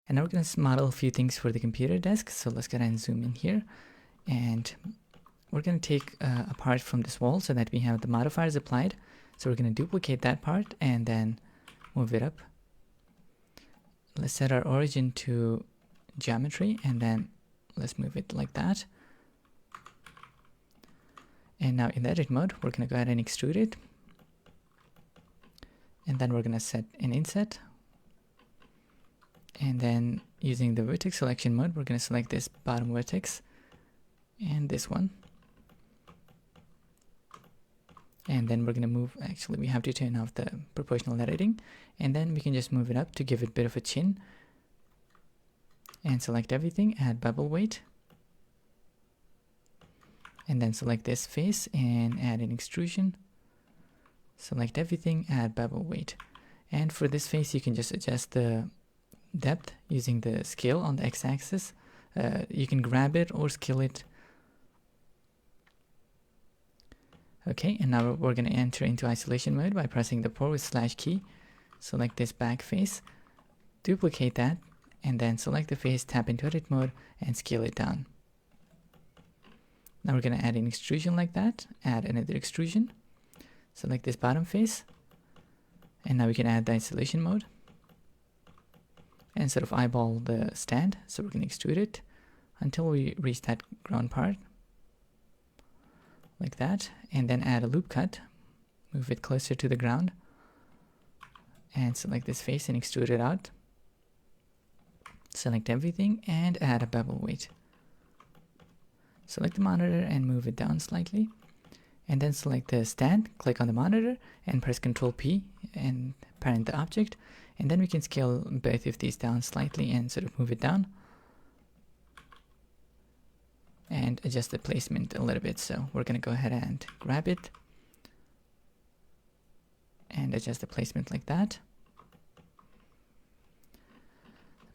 And now we're going to model a few things for the computer desk. So let's go ahead and zoom in here. And we're going to take a part from this wall so that we have the modifiers applied. So we're going to duplicate that part and then move it up. Let's set our origin to geometry and then let's move it like that. And now in the edit mode, we're going to go ahead and extrude it. And then we're going to set an inset. And then using the vertex selection mode, we're going to select this bottom vertex and this one. And then we're going to move, actually we have to turn off the proportional editing, and then we can just move it up to give it a bit of a chin. And select everything, add bevel weight. And then select this face and add an extrusion. Select everything, add bevel weight. And for this face, you can just adjust the depth using the scale on the x-axis. You can grab it or scale it. Okay, and now we're going to enter into isolation mode by pressing the / key. Select this back face, duplicate that, and then select the face, tap into edit mode, and scale it down. Now we're going to add an extrusion like that, add another extrusion, select this bottom face, and now we can add the isolation mode. And sort of eyeball the stand, so we're going to extrude it until we reach that ground part. Like that, and then add a loop cut, move it closer to the ground, and select this face and extrude it out. Select everything and add a bevel weight. Select the monitor and move it down slightly, and then select the stand, click on the monitor and press Ctrl P and parent the object, and then we can scale both of these down slightly and sort of move it down. And adjust the placement a little bit. So we're going to go ahead and grab it and adjust the placement like that.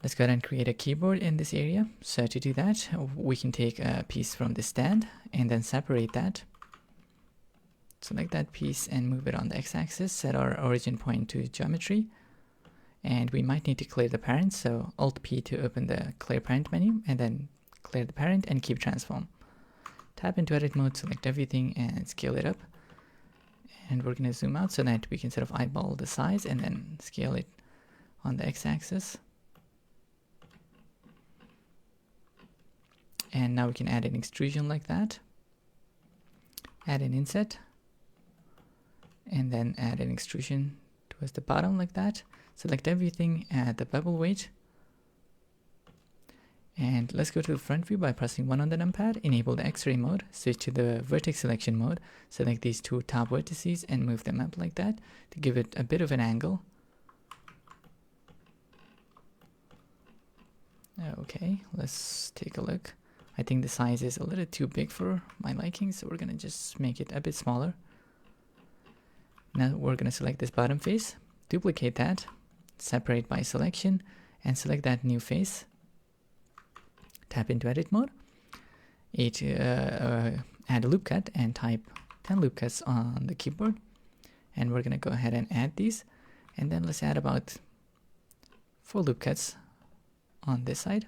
Let's go ahead and create a keyboard in this area. So to do that, we can take a piece from the stand and then separate that. Select that piece and move it on the x-axis, set our origin point to geometry. And we might need to clear the parent, so Alt P to open the clear parent menu, and then clear the parent and keep transform. Tap into edit mode, select everything and scale it up. And we're going to zoom out so that we can sort of eyeball the size and then scale it on the x-axis. And now we can add an extrusion like that. Add an inset. And then add an extrusion towards the bottom like that. Select everything, add the bevel weight. And let's go to the front view by pressing 1 on the numpad, enable the X-ray mode, switch to the vertex selection mode, select these two top vertices and move them up like that to give it a bit of an angle. Okay, let's take a look. I think the size is a little too big for my liking, so we're going to just make it a bit smaller. Now we're going to select this bottom face, duplicate that, separate by selection, and select that new face. Tap into edit mode, add a loop cut and type 10 loop cuts on the keyboard. And we're going to go ahead and add these. And then let's add about 4 loop cuts on this side.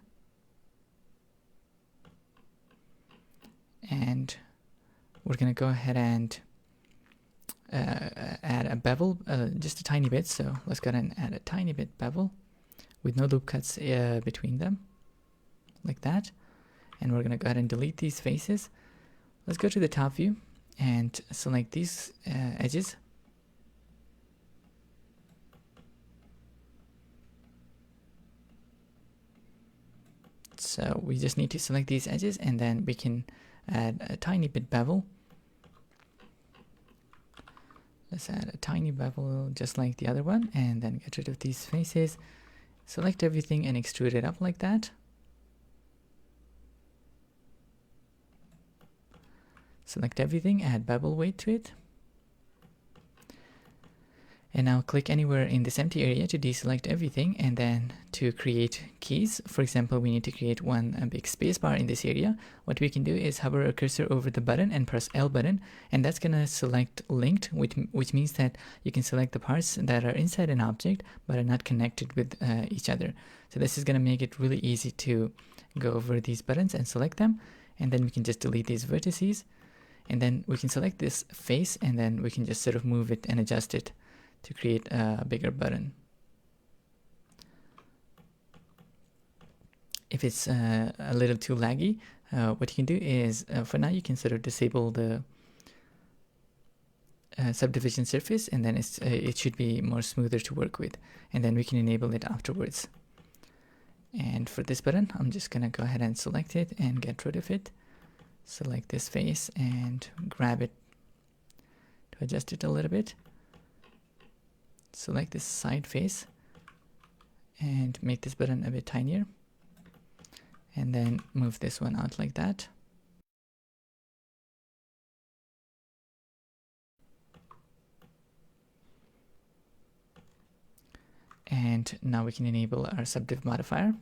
And we're going to go ahead and add a bevel, just a tiny bit. So let's go ahead and add a tiny bit bevel with no loop cuts between them. Like that. And we're going to go ahead and delete these faces. Let's go to the top view and select these edges. So we just need to select these edges and then we can add a tiny bit bevel. Let's add a tiny bevel just like the other one and then get rid of these faces. Select everything and extrude it up like that. Select everything, add bevel weight to it. And now click anywhere in this empty area to deselect everything, and then to create keys. For example, we need to create one big spacebar in this area. What we can do is hover a cursor over the button and press L button, and that's gonna select linked, which means that you can select the parts that are inside an object but are not connected with each other. So this is gonna make it really easy to go over these buttons and select them, and then we can just delete these vertices, and then we can select this face, and then we can just sort of move it and adjust it to create a bigger button. If it's a little too laggy, what you can do is, for now you can sort of disable the subdivision surface, and then it should be more smoother to work with, and then we can enable it afterwards. And for this button, I'm just gonna go ahead and select it and get rid of it. Select this face and grab it to adjust it a little bit. Select this side face and make this button a bit tinier, and then move this one out like that. And now we can enable our subdiv modifier.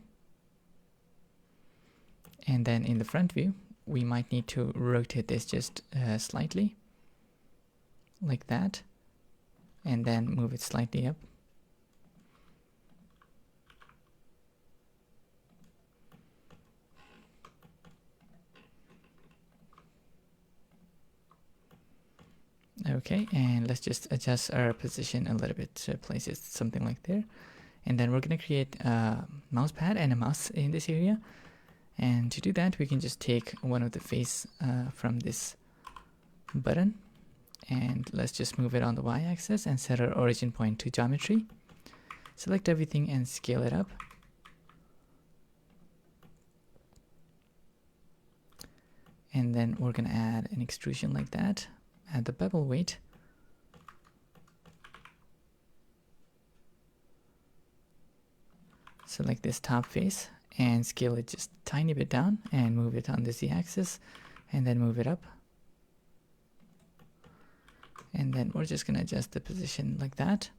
And then in the front view, we might need to rotate this just slightly, like that, and then move it slightly up. Okay, and let's just adjust our position a little bit to place it something like there. And then we're going to create a mouse pad and a mouse in this area. And to do that, we can just take one of the face from this button, and let's just move it on the y-axis and set our origin point to geometry. Select everything and scale it up. And then we're going to add an extrusion like that. Add the bevel weight. Select this top face and scale it just a tiny bit down and move it on the z-axis, and then move it up. And then we're just going to adjust the position like that.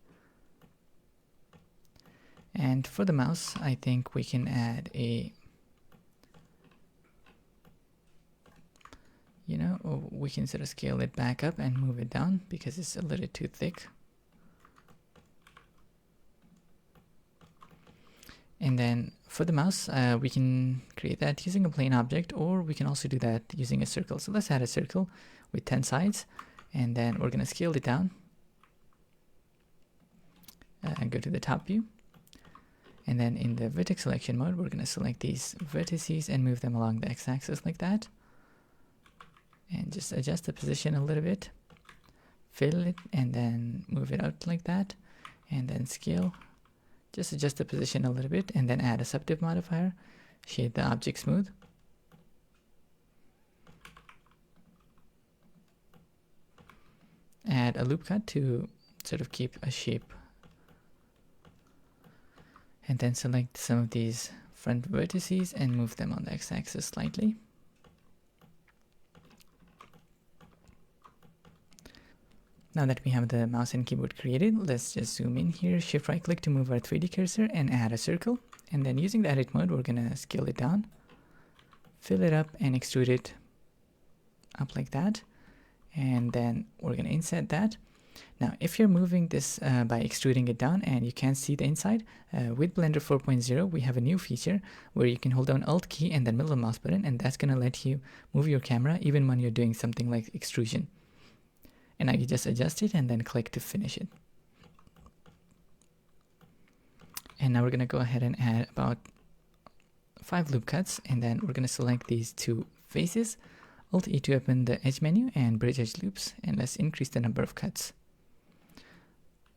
And for the mouse, I think we can add a, we can sort of scale it back up and move it down because it's a little too thick. And then for the mouse, we can create that using a plain object, or we can also do that using a circle. So let's add a circle with 10 sides, and then we're going to scale it down and go to the top view. And then in the vertex selection mode, we're going to select these vertices and move them along the x-axis like that. And just adjust the position a little bit, fill it, and then move it out like that, and then scale. Just adjust the position a little bit, and then add a subdiv modifier, shade the object smooth. Add a loop cut to sort of keep a shape. And then select some of these front vertices and move them on the x-axis slightly. Now that we have the mouse and keyboard created, let's just zoom in here, shift right click to move our 3D cursor and add a circle. And then using the edit mode, we're gonna scale it down, fill it up, and extrude it up like that. And then we're gonna inset that. Now, if you're moving this by extruding it down and you can't see the inside, with Blender 4.0, we have a new feature where you can hold down Alt key and then middle mouse button, and that's gonna let you move your camera even when you're doing something like extrusion. And now you just adjust it and then click to finish it. And now we're going to go ahead and add about 5 loop cuts, and then we're going to select these 2 faces, Alt E to open the edge menu and bridge edge loops, and let's increase the number of cuts.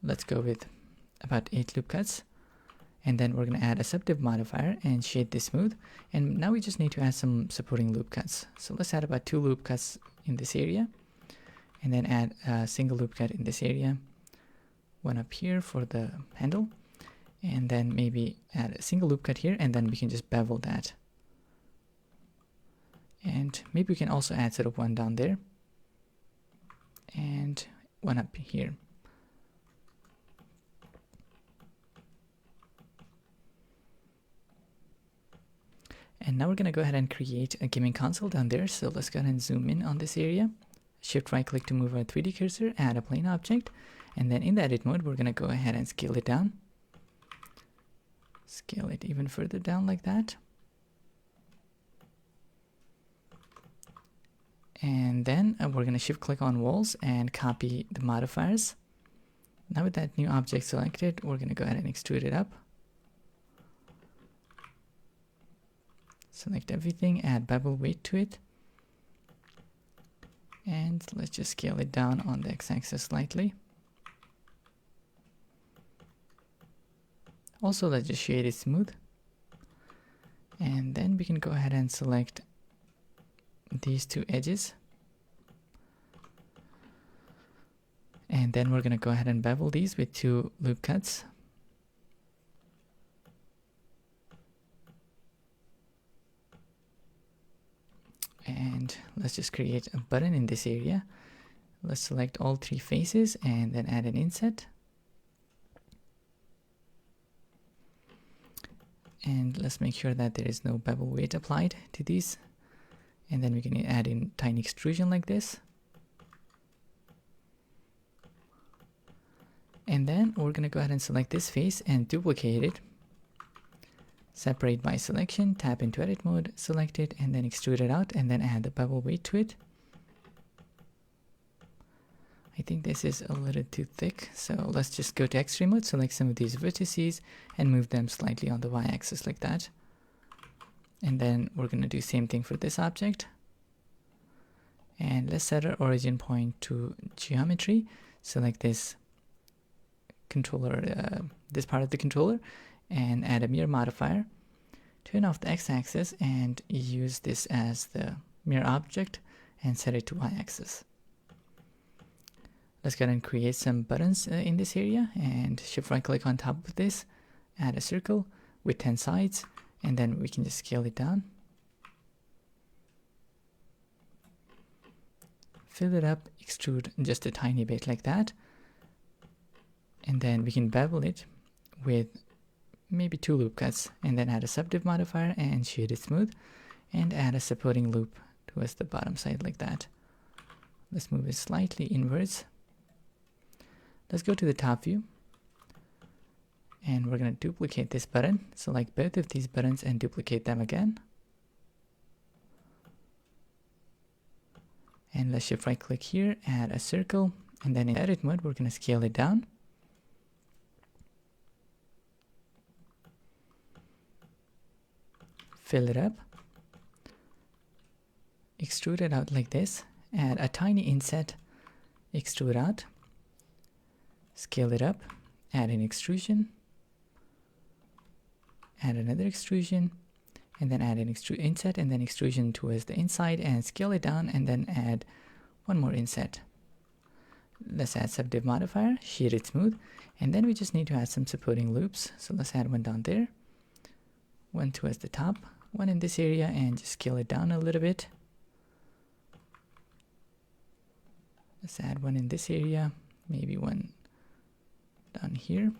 Let's go with about 8 loop cuts, and then we're going to add a subdiv modifier and shade this smooth. And now we just need to add some supporting loop cuts. So let's add about 2 loop cuts in this area, and then add a single loop cut in this area, one up here for the handle, and then maybe add a single loop cut here, and then we can just bevel that. And maybe we can also add sort of one down there, and one up here. And now we're going to go ahead and create a gaming console down there. So let's go ahead and zoom in on this area. Shift right click to move our 3D cursor, add a plane object. And then in the edit mode, we're going to go ahead and scale it down. Scale it even further down like that. And then we're going to shift click on walls and copy the modifiers. Now with that new object selected, we're going to go ahead and extrude it up. Select everything, add bevel weight to it. And let's just scale it down on the x-axis slightly. Also, let's just shade it smooth. And then we can go ahead and select these two edges. And then we're going to go ahead and bevel these with 2 loop cuts. And let's just create a button in this area. Let's select all 3 faces and then add an inset. And let's make sure that there is no bevel weight applied to these. And then we can add in tiny extrusion like this. And then we're going to go ahead and select this face and duplicate it. Separate by selection, tap into edit mode, select it, and then extrude it out, and then add the bevel weight to it. I think this is a little too thick, so let's just go to extreme mode, select some of these vertices, and move them slightly on the y-axis like that. And then we're going to do same thing for this object. And let's set our origin point to geometry. Select this controller, this part of the controller, and add a mirror modifier. Turn off the x-axis and use this as the mirror object and set it to y-axis. Let's go ahead and create some buttons in this area, and shift right click on top of this, add a circle with 10 sides, and then we can just scale it down. Fill it up, extrude just a tiny bit like that. And then we can bevel it with maybe 2 loop cuts, and then add a subdiv modifier and shade it smooth, and add a supporting loop towards the bottom side like that. Let's move it slightly inwards. Let's go to the top view, and we're going to duplicate this button. Select both of these buttons and duplicate them again. And let's shift right click here, add a circle, and then in edit mode we're going to scale it down. Fill it up, extrude it out like this, add a tiny inset, extrude out, scale it up, add an extrusion, add another extrusion, and then add an inset and then extrusion towards the inside, and scale it down, and then add one more inset. Let's add subdiv modifier, shade it smooth, and then we just need to add some supporting loops. So let's add one down there, one towards the top, one in this area, and just scale it down a little bit. Let's add one in this area, maybe one down here,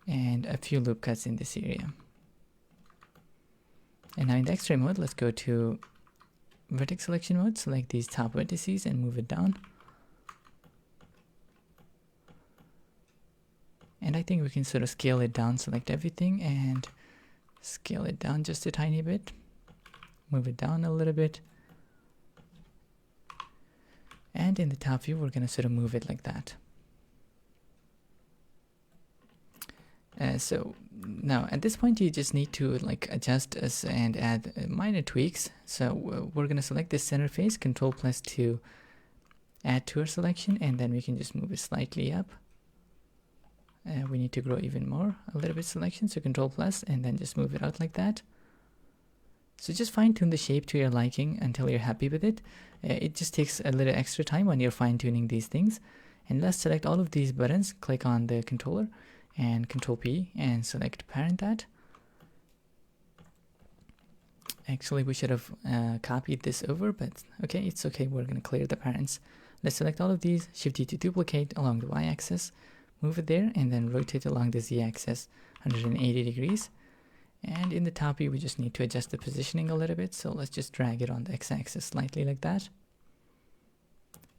and a few loop cuts in this area. And now in the X-ray mode, let's go to vertex selection mode, select these top vertices and move it down. And I think we can sort of scale it down, select everything and scale it down just a tiny bit, move it down a little bit, and in the top view we're going to sort of move it like that. So now at this point you just need to like adjust this and add minor tweaks. So we're going to select this center face, Ctrl+ to add to our selection, and then we can just move it slightly up. We need to grow even more, a little bit selection, so Ctrl+ and then just move it out like that. So just fine tune the shape to your liking until you're happy with it. It just takes a little extra time when you're fine tuning these things. And let's select all of these buttons, click on the controller and Ctrl+P and select parent that. Actually we should have copied this over, but okay, it's okay, we're going to clear the parents. Let's select all of these, Shift-D to duplicate along the y-axis, move it there, and then rotate along the z-axis 180 degrees. And in the top view, we just need to adjust the positioning a little bit. So let's just drag it on the x-axis slightly like that.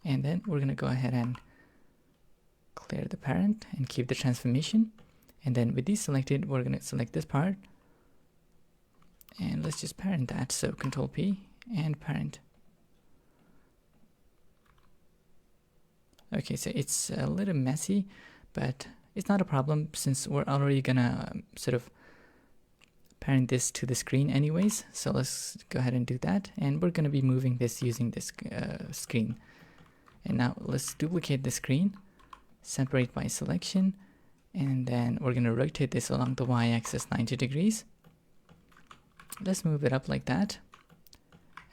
And then we're going to go ahead and clear the parent and keep the transformation. And then with these selected, we're going to select this part. And let's just parent that. So Control P and parent. Okay, so it's a little messy, but it's not a problem since we're already gonna sort of parent this to the screen anyways. So let's go ahead and do that. And we're gonna be moving this using this screen. And now let's duplicate the screen, separate by selection, and then we're gonna rotate this along the y-axis 90 degrees. Let's move it up like that.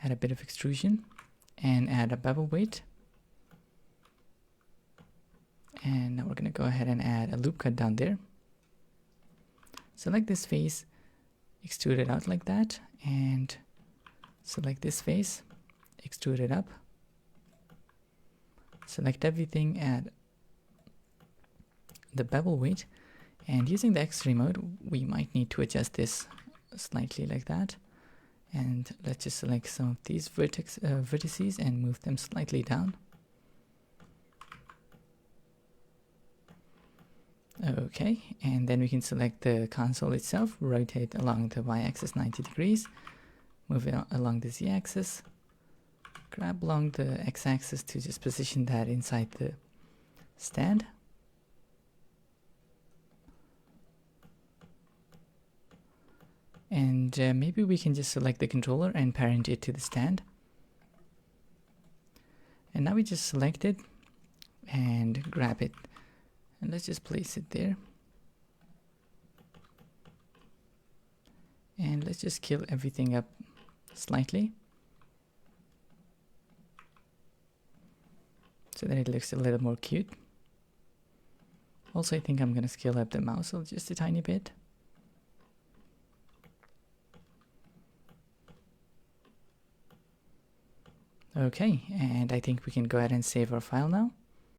Add a bit of extrusion and add a bevel weight. And now we're going to go ahead and add a loop cut down there. Select this face, extrude it out like that, and select this face, extrude it up. Select everything, add the bevel weight, and using the X-ray mode, we might need to adjust this slightly like that. And let's just select some of these vertices and move them slightly down. Okay, and then we can select the console itself, rotate along the y-axis 90 degrees, move it along the z-axis, grab along the x-axis to just position that inside the stand. And maybe we can just select the controller and parent it to the stand. And now we just select it and grab it. And let's just place it there. And let's just scale everything up slightly, so that it looks a little more cute. Also, I think I'm going to scale up the mouse just a tiny bit. Okay, and I think we can go ahead and save our file now.